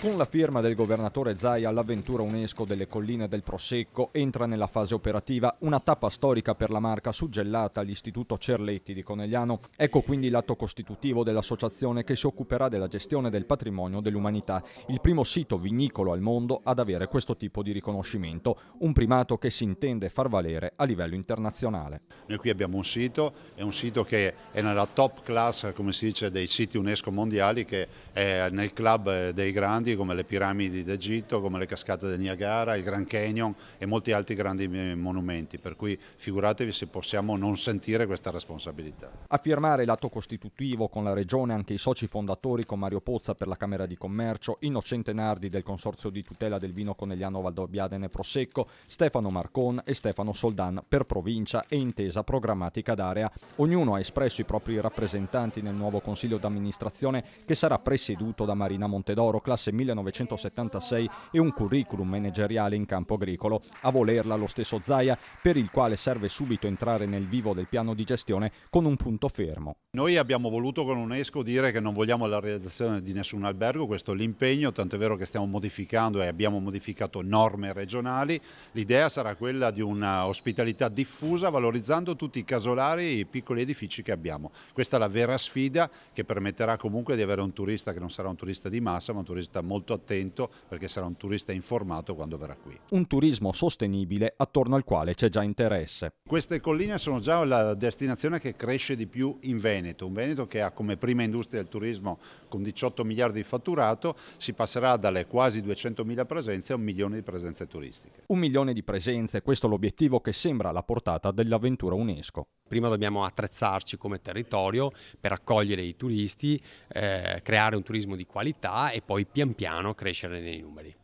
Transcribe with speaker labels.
Speaker 1: Con la firma del governatore Zaia, l'avventura UNESCO delle colline del Prosecco entra nella fase operativa, una tappa storica per la marca suggellata all'Istituto Cerletti di Conegliano. Ecco quindi l'atto costitutivo dell'associazione che si occuperà della gestione del patrimonio dell'umanità, il primo sito vinicolo al mondo ad avere questo tipo di riconoscimento, un primato che si intende far valere a livello internazionale.
Speaker 2: Noi qui abbiamo un sito, è un sito che è nella top class, come si dice, dei siti UNESCO mondiali, che è nel club dei grandi, come le piramidi d'Egitto, come le cascate del Niagara, il Grand Canyon e molti altri grandi monumenti, per cui figuratevi se possiamo non sentire questa responsabilità.
Speaker 1: A firmare l'atto costitutivo con la Regione anche i soci fondatori, con Mario Pozza per la Camera di Commercio, Innocente Nardi del Consorzio di tutela del vino conegliano Valdobbiadene Prosecco, Stefano Marcon e Stefano Soldan per provincia e intesa programmatica d'area. Ognuno ha espresso i propri rappresentanti nel nuovo Consiglio d'amministrazione che sarà presieduto da Marina Montedoro, classe 1976, e un curriculum manageriale in campo agricolo. A volerla lo stesso Zaia, per il quale serve subito entrare nel vivo del piano di gestione con un punto fermo.
Speaker 2: Noi abbiamo voluto con UNESCO dire che non vogliamo la realizzazione di nessun albergo, questo è l'impegno, tant'è vero che stiamo modificando e abbiamo modificato norme regionali. L'idea sarà quella di una ospitalità diffusa, valorizzando tutti i casolari e i piccoli edifici che abbiamo. Questa è la vera sfida che permetterà comunque di avere un turista che non sarà un turista di massa, ma un turista molto attento, perché sarà un turista informato quando verrà qui.
Speaker 1: Un turismo sostenibile attorno al quale c'è già interesse.
Speaker 2: Queste colline sono già la destinazione che cresce di più in Veneto, un Veneto che ha come prima industria del turismo con 18 miliardi di fatturato, si passerà dalle quasi 200.000 presenze a 1 milione di presenze turistiche.
Speaker 1: 1 milione di presenze, questo è l'obiettivo che sembra alla portata dell'avventura UNESCO.
Speaker 3: Prima dobbiamo attrezzarci come territorio per accogliere i turisti, creare un turismo di qualità e poi pian piano crescere nei numeri.